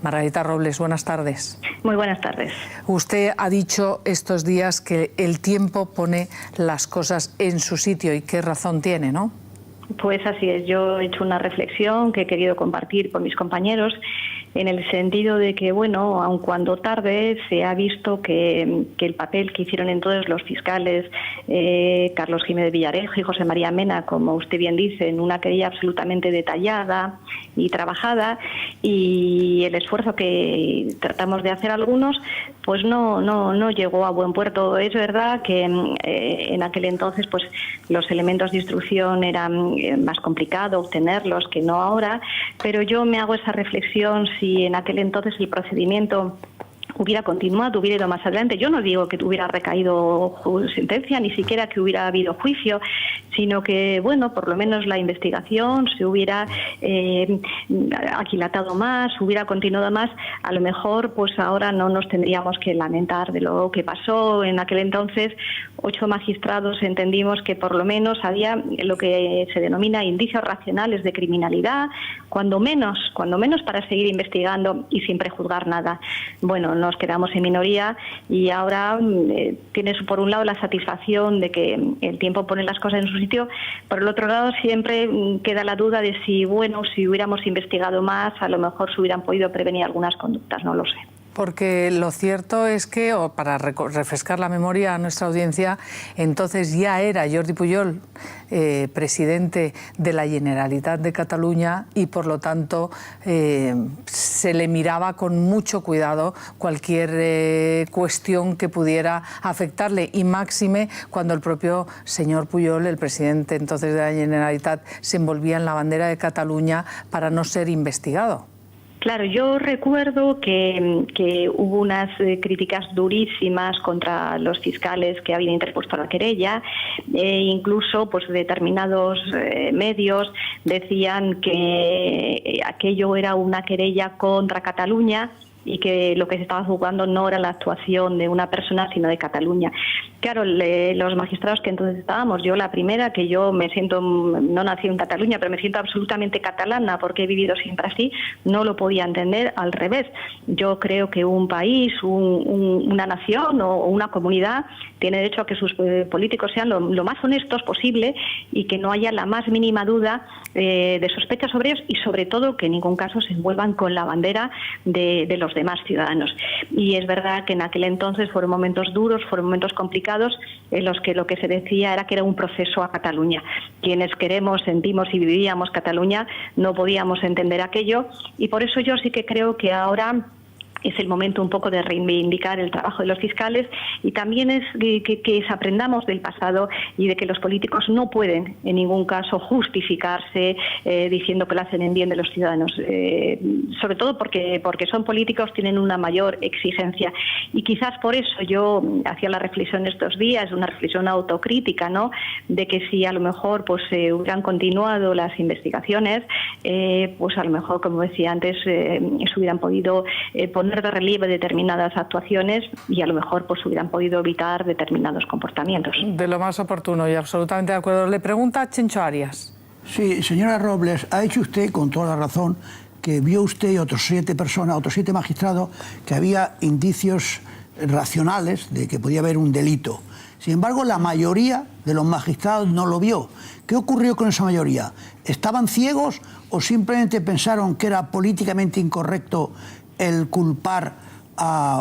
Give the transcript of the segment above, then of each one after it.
Margarita Robles, buenas tardes. Muy buenas tardes. Usted ha dicho estos días que el tiempo pone las cosas en su sitio y qué razón tiene, ¿no? Pues así es, yo he hecho una reflexión que he querido compartir con mis compañeros en el sentido de que, bueno, aun cuando tarde, se ha visto que el papel que hicieron entonces los fiscales Carlos Jiménez Villarejo y José María Mena, como usted bien dice, en una querella absolutamente detallada y trabajada, y el esfuerzo que tratamos de hacer algunos, pues no llegó a buen puerto. Es verdad que en aquel entonces pues los elementos de instrucción eran más complicado obtenerlos que no ahora, pero yo me hago esa reflexión si en aquel entonces el procedimiento hubiera continuado, hubiera ido más adelante. Yo no digo que hubiera recaído sentencia, ni siquiera que hubiera habido juicio, sino que, bueno, por lo menos la investigación se hubiera aquilatado más, hubiera continuado más. A lo mejor, pues ahora no nos tendríamos que lamentar de lo que pasó. En aquel entonces, 8 magistrados entendimos que por lo menos había lo que se denomina indicios racionales de criminalidad, cuando menos para seguir investigando y sin prejuzgar nada. Bueno, nos quedamos en minoría y ahora tienes por un lado la satisfacción de que el tiempo pone las cosas en su sitio, por el otro lado siempre queda la duda de si, bueno, si hubiéramos investigado más, a lo mejor se hubieran podido prevenir algunas conductas, no lo sé. Porque lo cierto es que, o para refrescar la memoria a nuestra audiencia, entonces ya era Jordi Pujol presidente de la Generalitat de Cataluña y por lo tanto se le miraba con mucho cuidado cualquier cuestión que pudiera afectarle, y máxime cuando el propio señor Pujol, el presidente entonces de la Generalitat, se envolvía en la bandera de Cataluña para no ser investigado. Claro, yo recuerdo que hubo unas críticas durísimas contra los fiscales que habían interpuesto la querella, incluso pues determinados medios decían que aquello era una querella contra Cataluña y que lo que se estaba juzgando no era la actuación de una persona, sino de Cataluña. Claro, los magistrados que entonces estábamos, yo la primera, que yo me siento, no nací en Cataluña, pero me siento absolutamente catalana porque he vivido siempre así, no lo podía entender. Al revés, yo creo que un país, una nación o una comunidad tiene derecho a que sus políticos sean lo más honestos posible y que no haya la más mínima duda de sospecha sobre ellos, y sobre todo que en ningún caso se envuelvan con la bandera de los demás ciudadanos. Y es verdad que en aquel entonces fueron momentos duros, fueron momentos complicados en los que lo que se decía era que era un proceso a Cataluña. Quienes queremos, sentimos y vivíamos Cataluña no podíamos entender aquello, y por eso yo sí que creo que ahora es el momento un poco de reivindicar el trabajo de los fiscales, y también es que aprendamos del pasado y de que los políticos no pueden en ningún caso justificarse diciendo que lo hacen en bien de los ciudadanos, sobre todo porque son políticos, tienen una mayor exigencia, y quizás por eso yo hacía la reflexión estos días, una reflexión autocrítica, ¿no?, de que si a lo mejor pues hubieran continuado las investigaciones, pues a lo mejor, como decía antes, se hubieran podido poner de relieve determinadas actuaciones y a lo mejor pues hubieran podido evitar determinados comportamientos. De lo más oportuno y absolutamente de acuerdo. Le pregunta Chencho Arias. Sí, señora Robles, ha dicho usted con toda la razón que vio usted y otros 7 personas, otros 7 magistrados, que había indicios racionales de que podía haber un delito. Sin embargo, la mayoría de los magistrados no lo vio. ¿Qué ocurrió con esa mayoría? ¿Estaban ciegos o simplemente pensaron que era políticamente incorrecto el culpar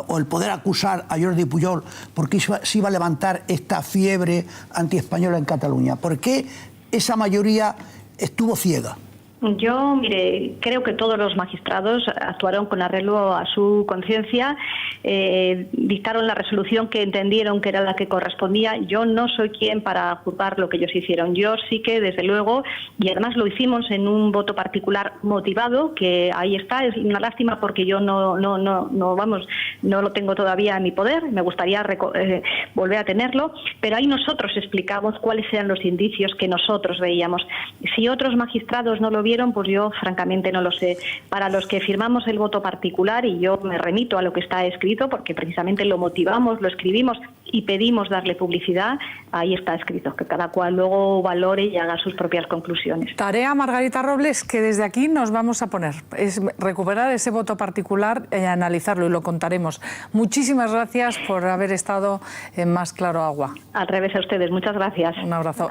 o el poder acusar a Jordi Pujol porque se iba a levantar esta fiebre antiespañola en Cataluña? ¿Por qué esa mayoría estuvo ciega? Yo, mire, creo que todos los magistrados actuaron con arreglo a su conciencia, dictaron la resolución que entendieron que era la que correspondía. Yo no soy quien para juzgar lo que ellos hicieron. Yo sí que, desde luego, y además lo hicimos en un voto particular motivado, que ahí está. Es una lástima porque yo no lo tengo todavía en mi poder. Me gustaría volver a tenerlo, pero ahí nosotros explicamos cuáles eran los indicios que nosotros veíamos. Si otros magistrados no lo vieron, pues yo francamente no lo sé. Para los que firmamos el voto particular, y yo me remito a lo que está escrito, porque precisamente lo motivamos, lo escribimos y pedimos darle publicidad, ahí está escrito, que cada cual luego valore y haga sus propias conclusiones. Tarea, Margarita Robles, que desde aquí nos vamos a poner, es recuperar ese voto particular y analizarlo, y lo contaremos. Muchísimas gracias por haber estado en Más Claro Agua. Al revés a ustedes, muchas gracias. Un abrazo.